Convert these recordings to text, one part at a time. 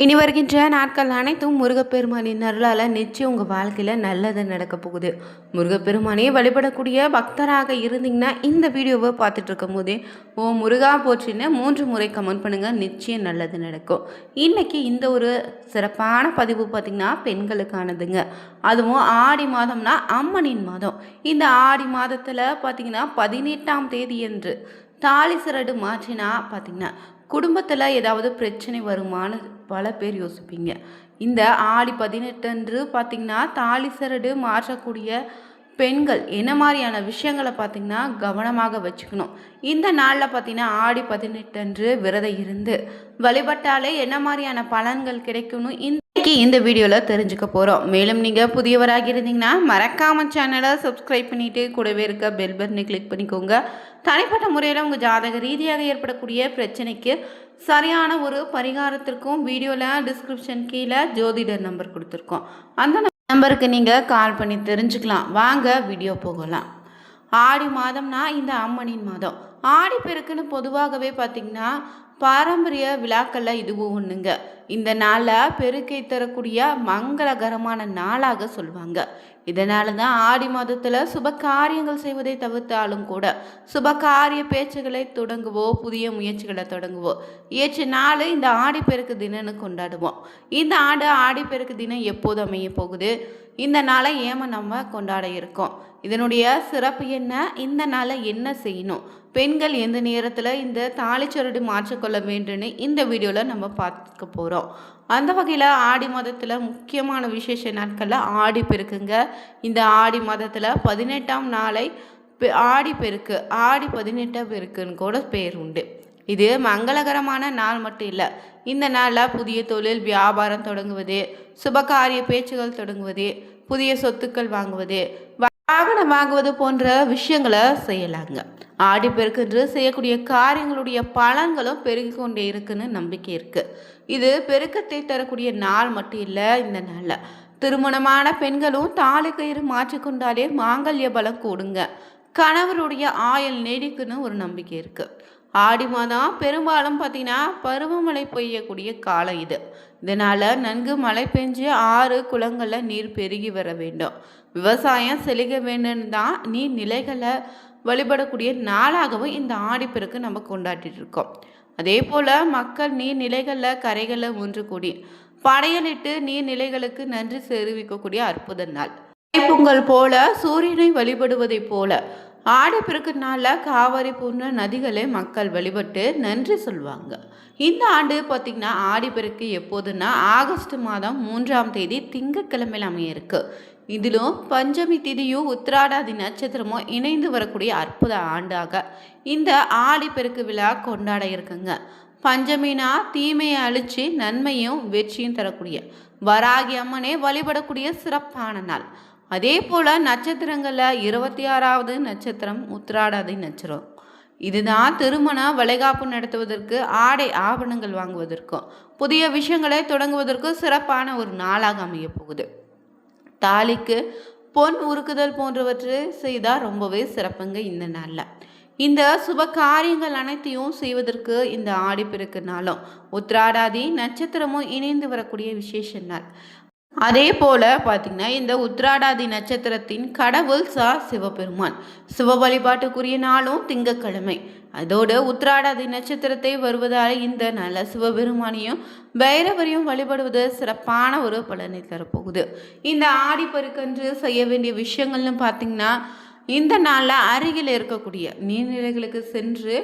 இனி வருகின்ற நாட்கள் அனைத்தும் முருகப்பெருமானின் அருளால் நிச்சயம் உங்கள் வாழ்க்கையில் நல்லது நடக்க போகுது. முருகப்பெருமானே வழிபடக்கூடிய பக்தராக இருந்தீங்கன்னா இந்த வீடியோவை பார்த்துட்டு இருக்கும் போதே ஓ முருகா போச்சுன்னு 3 முறை கமெண்ட் பண்ணுங்கள், நிச்சயம் நல்லது நடக்கும். இன்றைக்கி இந்த ஒரு சிறப்பான பதிவு பார்த்திங்கன்னா பெண்களுக்கானதுங்க. அதுவும் ஆடி மாதம்னா அம்மனின் மாதம். இந்த ஆடி மாதத்தில் பார்த்திங்கன்னா 18ஆம் தேதி என்று தாலி சரடு மாற்றினா பார்த்திங்கன்னா குடும்பத்தில் ஏதாவது பிரச்சனை வருமானு பல பேர் யோசிப்பீங்க. இந்த ஆடி 18 அன்று பார்த்திங்கன்னா தாலி சரடு மாற்றக்கூடிய பெண்கள் என்ன மாதிரியான விஷயங்களை பார்த்திங்கன்னா கவனமாக வச்சுக்கணும். இந்த நாளில் பார்த்திங்கன்னா ஆடி 18 அன்று விரதம் இருந்து வழிபட்டாலே என்ன மாதிரியான பலன்கள் கிடைக்கணும் இன்றைக்கி இந்த வீடியோவில் தெரிஞ்சுக்க போகிறோம். மேலும் நீங்கள் புதியவராக இருந்தீங்கன்னா மறக்காமல் சேனலை சப்ஸ்கிரைப் பண்ணிவிட்டு கூடவே இருக்க பெல் பட்டனை கிளிக் பண்ணிக்கோங்க. தனிப்பட்ட முறையில் உங்கள் ஜாதக ரீதியாக ஏற்படக்கூடிய பிரச்சனைக்கு சரியான ஒரு பரிகாரத்திற்கும் வீடியோவில் டிஸ்கிரிப்ஷன் கீழே ஜோதிடர் நம்பர் கொடுத்துருக்கோம். அந்த நம்பருக்கு நீங்கள் கால் பண்ணி தெரிஞ்சுக்கலாம். வாங்க வீடியோ போகலாம். ஆடி மாதம்னா இந்த அம்மனின் மாதம். ஆடி பெருக்குன்னு பொதுவாகவே பார்த்திங்கன்னா பாரம்பரிய விழாக்களில் இதுவும் ஒன்றுங்க. இந்த நாளில் பெருக்கை தரக்கூடிய மங்களகரமான நாளாக சொல்லுவாங்க. இதனால தான் ஆடி மாதத்தில் சுப காரியங்கள் செய்வதை தவிர்த்தாலும் கூட சுப காரிய பேச்சுகளை தொடங்குவோ புதிய முயற்சிகளை தொடங்குவோ ஏற்ற நாள் இந்த ஆடிப்பெருக்கு தினம்னு கொண்டாடுவோம். இந்த ஆடிப்பெருக்கு தினம் எப்போது அமைய போகுது, இந்த நாளை நம்ம கொண்டாட இருக்கோம், இதனுடைய சிறப்பு என்ன, இந்த நாளை என்ன செய்யணும், பெண்கள் எந்த நேரத்தில் இந்த தாலிச்சரடு மாற்றிக்கொள்ள வேண்டும்னு இந்த வீடியோவில் நம்ம பார்க்க போகிறோம். அந்த வகையில் ஆடி மாதத்தில் முக்கியமான விசேஷ நாட்களில் ஆடி பெருக்குங்க. இந்த ஆடி மாதத்தில் 18ஆம் நாளை ஆடி பெருக்கு, ஆடி 18 பெருக்குன்னு கூட பேர் உண்டு. இது மங்களகரமான நாள் மட்டும் இல்லை. இந்த நாளில் புதிய தொழில் வியாபாரம் தொடங்குவது, சுபகாரிய பேச்சுகள் தொடங்குவது, புதிய சொத்துக்கள் வாங்குவது, வாகனம் வாங்குவது போன்ற விஷயங்களை செய்யலாங்க. ஆடிப்பெருக்கென்று செய்யக்கூடிய காரியங்களுடைய பலன்களும் பெருகி கொண்டே இருக்குன்னு நம்பிக்கை இருக்குது. இது பெருக்கத்தை தரக்கூடிய நாள் மட்டும் இல்லை. இந்த நாளில் திருமணமான பெண்களும் தாலி கயிறு மாற்றிக்கொண்டாலே மாங்கல்ய பலம் கூடுங்க, கணவருடைய ஆயுள் நீடிக்குன்னு ஒரு நம்பிக்கை இருக்குது. ஆடி மாதம் பெரும்பாலும் பார்த்திங்கன்னா பருவமழை பெய்யக்கூடிய காலம் இது. இதனால் நன்கு மழை பெஞ்சு ஆறு குளங்களில் நீர் பெருகி வர வேண்டும், விவசாயம் செழிக்க வேண்டும் தான் நீர் நிலைகளை வழிபடக்கூடிய நாளாகவும் இந்த ஆடிப்பெருக்கு நம்ம கொண்டாடிட்டு இருக்கோம். அதே போல் மக்கள் நீர்நிலைகளில் கரைகளில் ஒன்று கூடி படையலிட்டு நீர்நிலைகளுக்கு நன்றி தெரிவிக்கக்கூடிய அற்புத நாள். பொங்கல் போல சூரியனை வழிபடுவதை போல ஆடிப்பெருக்கு நாளில் காவிரி போன்ற நதிகளை மக்கள் வழிபட்டு நன்றி சொல்லுவாங்க. இந்த ஆண்டு பார்த்திங்கன்னா ஆடிப்பெருக்கு எப்போதுன்னா ஆகஸ்ட் மாதம் 3ஆம் தேதி திங்கட்கிழமையில் அமைய இருக்கு. இதிலும் பஞ்சமி திதியும் உத்திராடாதி நட்சத்திரமும் இணைந்து வரக்கூடிய அற்புத ஆண்டாக இந்த ஆடிப்பெருக்கு விழா கொண்டாட இருக்குங்க. பஞ்சமினா தீமையை அழிச்சு நன்மையும் வெற்றியும் தரக்கூடிய வராகி அம்மனே வழிபடக்கூடிய சிறப்பான நாள். அதே போல் நட்சத்திரங்களில் 26வது நட்சத்திரம் உத்திராடாதி நட்சத்திரம். இதுதான் திருமண வளைகாப்பு நடத்துவதற்கு, ஆடை ஆபரணங்கள் வாங்குவதற்கும் புதிய விஷயங்களை தொடங்குவதற்கும் சிறப்பான ஒரு நாளாக அமைய போகுது. தாலிக்கு பொன் உருக்குதல் போன்றவற்றை செய்தால் ரொம்பவே சிறப்புங்க. இந்த நாளில் இந்த சுப காரியங்கள் அனைத்தையும் செய்வதற்கு இந்த ஆடிப்பெருக்கு நாளும் உத்திராடாதி நட்சத்திரமும் இணைந்து வரக்கூடிய விசேஷ நாள். அதே போல் பார்த்திங்கன்னா இந்த உத்திராடாதி நட்சத்திரத்தின் கடவுள் சிவபெருமான். சிவ வழிபாட்டுக்குரிய நாளும் திங்கட்கிழமை. அதோடு உத்திராடாதி நட்சத்திரத்தை வருவதால் இந்த நல்ல சிவபெருமானையும் பைரவரையும் வழிபடுவது சிறப்பான ஒரு பலனை தரப்போகுது. இந்த ஆடிப்பெருக்கன்று செய்ய வேண்டிய விஷயங்கள்னு பார்த்திங்கன்னா இந்த நாளில் அருகில் இருக்கக்கூடிய நீர்நிலைகளுக்கு சென்று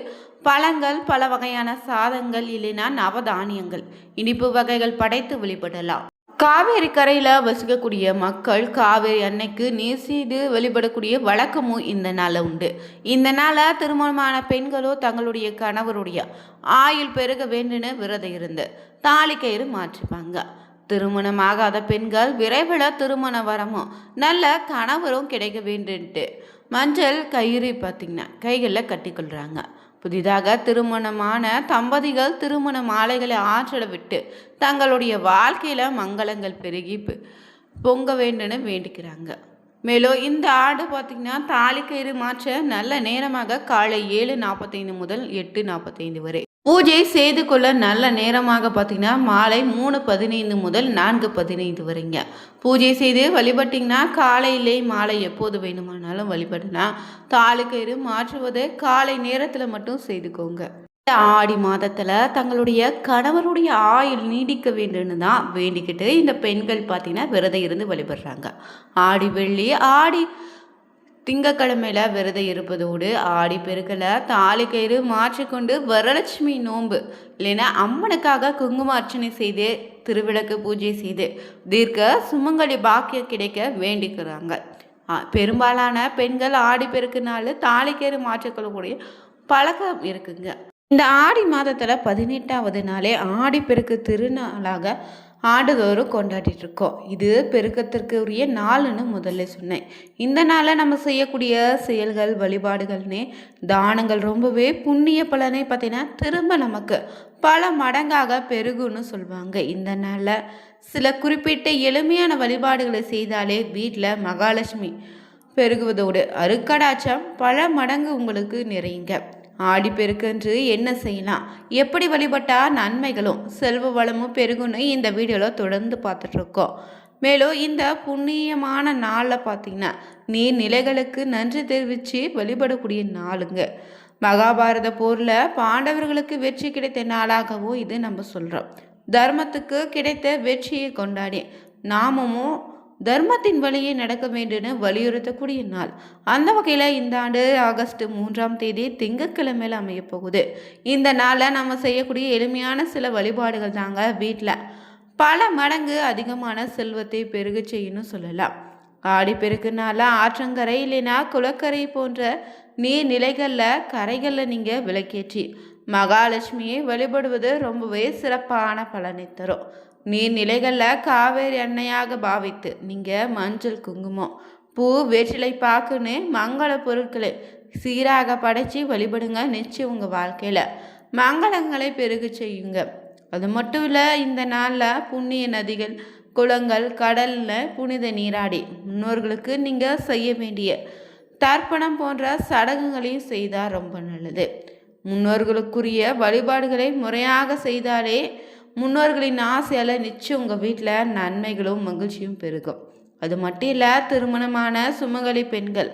பழங்கள், பல வகையான சாதங்கள் இல்லைன்னா நவதானியங்கள், இனிப்பு வகைகள் படைத்து வழிபடலாம். காவேரி கரையில் வசிக்கக்கூடிய மக்கள் காவேரி அன்னைக்கு நீர் செய்து வழிபடக்கூடிய வழக்கமும் இந்த நாளில் உண்டு. இந்த நாளில் திருமணமான பெண்களோ தங்களுடைய கணவருடைய ஆயுள் பெருக வேண்டுன்னு விரதம் இருந்து தாலி கயிறு மாற்றிப்பாங்க. திருமணமாகாத பெண்கள் விரைவில் திருமண வரமும் நல்ல கணவரும் கிடைக்க வேண்டுன்ட்டு மஞ்சள் கயிறு பார்த்திங்கன்னா கைகளில் கட்டிக்கொள்கிறாங்க. புதிதாக திருமணமான தம்பதிகள் திருமண மாலைகளை ஆற்றல விட்டு தங்களுடைய வாழ்க்கையில் மங்களங்கள் பெருகி பொங்க வேண்டுன்னு வேண்டிக்கிறாங்க. மேலும் இந்த ஆண்டு பார்த்திங்கன்னா தாலி கயிறு மாற்ற நல்ல நேரமாக காலை 7:45 முதல் 8:45 வரை. பூஜை செய்து கொள்ள நல்ல நேரமாக பார்த்தீங்கன்னா மாலை 3:15 முதல் 4:15 வரைங்க. பூஜை செய்து வழிபட்டிங்கன்னா காலையிலே மாலை எப்போது வேணுமானாலும் வழிபடலாம். தாலிக்கயிறு மாற்றுவதை காலை நேரத்தில் மட்டும் செய்துக்கோங்க. இந்த ஆடி மாதத்தில் தங்களுடைய கணவருடைய ஆயுள் நீடிக்க வேண்டும்னு தான் வேண்டிக்கிட்டு இந்த பெண்கள் பார்த்தீங்கன்னா விரதம் இருந்து வழிபடுறாங்க. ஆடி வெள்ளி ஆடி திங்கக்கிழமையில விரதம் இருப்பதோடு ஆடி பெருக்கில் தாலிக்கயிறு மாற்றிக்கொண்டு வரலட்சுமி நோன்பு இல்லைன்னா அம்மனுக்காக குங்கும அர்ச்சனை செய்து திருவிளக்கு பூஜை செய்து தீர்க்க சுமங்கலி பாக்கியம் கிடைக்க வேண்டிக்கிறாங்க. பெரும்பாலான பெண்கள் ஆடி பெருக்குனால தாலிக்கயிறு மாற்றிக்கொள்ளக்கூடிய பழக்கம் இருக்குங்க. இந்த ஆடி மாதத்தில் 18வது நாளே ஆடி பெருக்கு திருநாளாக ஆண்டுதோறும் கொண்டாடிட்டு இருக்கோம். இது பெருக்கத்திற்கு உரிய நாள்னு முதல்ல சொன்னேன். இந்த நாளில் நம்ம செய்யக்கூடிய செயல்கள் வழிபாடுகள்னே தானங்கள் ரொம்பவே புண்ணிய பலனை பார்த்தீங்கன்னா திரும்ப நமக்கு பல மடங்காக பெருகுன்னு சொல்லுவாங்க. இந்த நாளில் சில குறிப்பிட்ட எளிமையான வழிபாடுகளை செய்தாலே வீட்டில் மகாலட்சுமி பெருகுவதோடு அருக்கடாச்சம் பல மடங்கு உங்களுக்கு நிறையுங்க. ஆடிப்பெருக்கன்று என்ன செய்யலாம், எப்படி வழிபட்டால் நன்மைகளும் செல்வ வளமும் பெருகுன்னு இந்த வீடியோவில் தொடர்ந்து பார்த்துட்ருக்கோம். மேலும் இந்த புண்ணியமான நாளில் பார்த்தீங்கன்னா நீர்நிலைகளுக்கு நன்றி தெரிவித்து வழிபடக்கூடிய நாளுங்க. மகாபாரத போரில் பாண்டவர்களுக்கு வெற்றி கிடைத்த நாளாகவும் இது நம்ம சொல்கிறோம். தர்மத்துக்கு கிடைத்த வெற்றியை கொண்டாடி நாமமும் தர்மத்தின் வழியே நடக்க வேண்டும்னு வலியுறுத்தக்கூடிய நாள். அந்த வகையில் இந்த ஆண்டு ஆகஸ்ட் 3ஆம் தேதி திங்கட்கிழமையில் அமைய போகுது. இந்த நாளில் நம்ம செய்யக்கூடிய எளிமையான சில வழிபாடுகள் தாங்க வீட்டில் பல மடங்கு அதிகமான செல்வத்தை பெருக செய்யணும் சொல்லலாம். ஆடிப்பெருக்குனால ஆற்றங்கரை இல்லைன்னா குளக்கரை போன்ற நீர்நிலைகளில் கரைகளில் நீங்கள் விளக்கேற்றி மகாலட்சுமியை வழிபடுவது ரொம்பவே சிறப்பான பலனை தரும். நீர்நிலைகளில் காவேரி எண்ணெயாக பாவித்து நீங்கள் மஞ்சள் குங்குமம் பூ வெற்றிலை பாக்குன்னு மங்கள பொருட்களை சீராக படைச்சி வழிபடுங்க. நிச்சயம் உங்கள் வாழ்க்கையில் மங்களங்களை பெருக செய்யுங்க. அது மட்டும் இல்லை, இந்த நாளில் புண்ணிய நதிகள் குளங்கள் கடலில் புனித நீராடி முன்னோர்களுக்கு நீங்கள் செய்ய வேண்டிய தர்ப்பணம் போன்ற சடங்குகளையும் செய்தால் ரொம்ப நல்லது. முன்னோர்களுக்குரிய வழிபாடுகளை முறையாக செய்தாலே முன்னோர்களின் ஆசையால் நிச்சயம் உங்கள் வீட்டில் நன்மைகளும் மகிழ்ச்சியும் பெருகும். அது மட்டும் இல்லை, திருமணமான சுமங்கலி பெண்கள்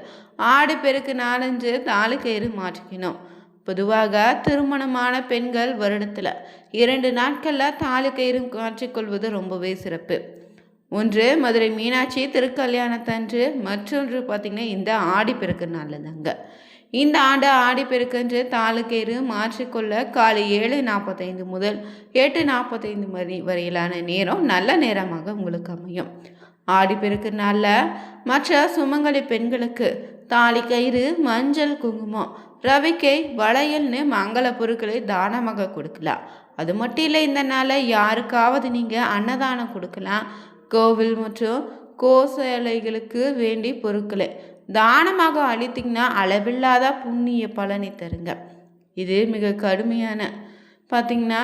ஆடு பெருக்கு நாலஞ்சு தாலிக்கயிறு மாற்றிக்கணும். பொதுவாக திருமணமான பெண்கள் வருடத்தில் 2 நாட்களில் தாலிக்கயிறு மாற்றிக்கொள்வது ரொம்பவே சிறப்பு. ஒன்று மதுரை மீனாட்சி திருக்கல்யாணத்தன்று, மற்றொன்று பார்த்திங்கன்னா இந்த ஆடி பெருக்கு நாளில் தாங்க. இந்த ஆண்டு ஆடிப்பெருக்கன்று தாலுக்கயிறு மாற்றிக்கொள்ள காலை 7:45 முதல் 8:45 வரையிலான நேரம் நல்ல நேரமாக உங்களுக்கு அமையும். ஆடிப்பெருக்கு நாளில் மற்ற சுமங்கலி பெண்களுக்கு தாலிக்கயிறு மஞ்சள் குங்குமம் ரவிக்கை வளையல்னு மங்கள பொருட்களை தானமாக கொடுக்கலாம். அது மட்டும் இல்லை, இந்த நாளில் யாருக்காவது நீங்கள் அன்னதானம் கொடுக்கலாம். கோவில் மற்றும் கோசாலைகளுக்கு வேண்டி பொருட்களை தானமாக அளித்திங்கன்னா அளவில்லாத புண்ணிய பலனை தருங்க. இது மிக கடுமையான பார்த்திங்கன்னா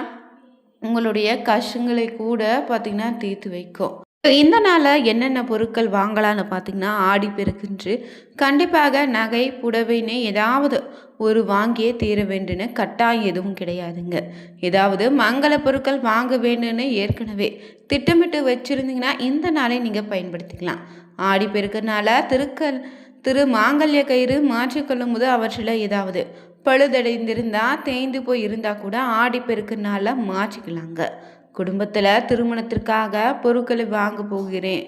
உங்களுடைய கஷ்டங்களை கூட பார்த்திங்கன்னா தீர்த்து வைக்கும். இந்த நாளில் என்னென்ன பொருட்கள் வாங்கலான்னு பார்த்திங்கன்னா ஆடிப்பெருக்கென்று கண்டிப்பாக நகை புடவைன்னு ஏதாவது ஒரு வாங்கியே தீர வேண்டுன்னு கட்டாயம் எதுவும் கிடையாதுங்க. ஏதாவது மங்கள பொருட்கள் வாங்க வேண்டும்னு ஏற்கனவே திட்டமிட்டு வச்சுருந்தீங்கன்னா இந்த நாளை நீங்கள் பயன்படுத்திக்கலாம். ஆடிப்பெருக்கனால திரு மாங்கல்ய கயிறு மாற்றிக்கொள்ளும் போது அவற்றில் ஏதாவது பழுதடைந்திருந்தால் தேய்ந்து போய் இருந்தால் கூட ஆடிப்பெருக்குனால மாற்றிக்கலாங்க. குடும்பத்தில் திருமணத்திற்காக பொருட்களை வாங்க போகிறேன்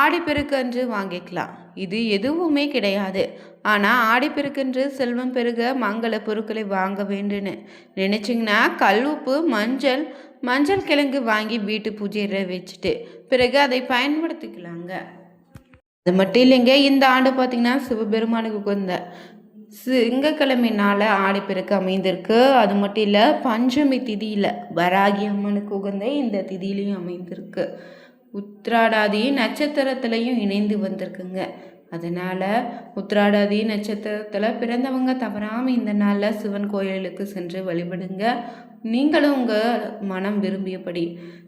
ஆடிப்பெருக்கன்று வாங்கிக்கலாம். இது எதுவுமே கிடையாது. ஆனால் ஆடிப்பெருக்கன்று செல்வம் பெருக மங்கள பொருட்களை வாங்க வேண்டுன்னு நினச்சிங்கன்னா கல்லுப்பு மஞ்சள் கிழங்கு வாங்கி வீட்டு பூஜையில் வச்சுட்டு பிறகு அதை பயன்படுத்திக்கலாங்க. அது மட்டும் இல்லைங்க, இந்த ஆண்டு பார்த்திங்கன்னா சிவபெருமானுக்கு உகந்த திங்கக்கிழமை நாள் ஆடிப்பெருக்கு அமைந்திருக்கு. அது மட்டும் இல்லை, பஞ்சமி திதியில் வராகி அம்மனுக்கு உகந்த இந்த திதியிலையும் அமைந்திருக்கு. உத்திராடாதி நட்சத்திரத்துலையும் இணைந்து வந்திருக்குங்க. அதனால் உத்திராடாதி நட்சத்திரத்தில் பிறந்தவங்க தவறாமல் இந்த நாளில் சிவன் கோயிலுக்கு சென்று வழிபடுங்க. நீங்களும் உங்கள் மனம் விரும்பியபடி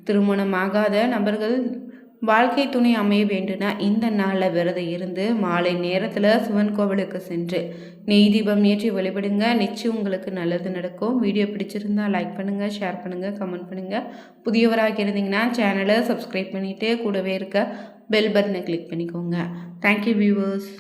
திருமணமாகாத நபர்கள் வாழ்க்கை துணை அமைய வேண்டும்னா இந்த நாளில் விரதம் இருந்து மாலை நேரத்தில் சிவன் கோவிலுக்கு சென்று நெய் தீபம் ஏற்றி வழிபடுங்க. நிச்சயம் உங்களுக்கு நல்லது நடக்கும். வீடியோ பிடிச்சிருந்தா லைக் பண்ணுங்கள், ஷேர் பண்ணுங்கள், கமெண்ட் பண்ணுங்கள். புதியவராக இருந்தீங்கன்னா சேனலை சப்ஸ்கிரைப் பண்ணிவிட்டு கூடவே இருக்க பெல் பட்டனை கிளிக் பண்ணிக்கோங்க. Thank you viewers.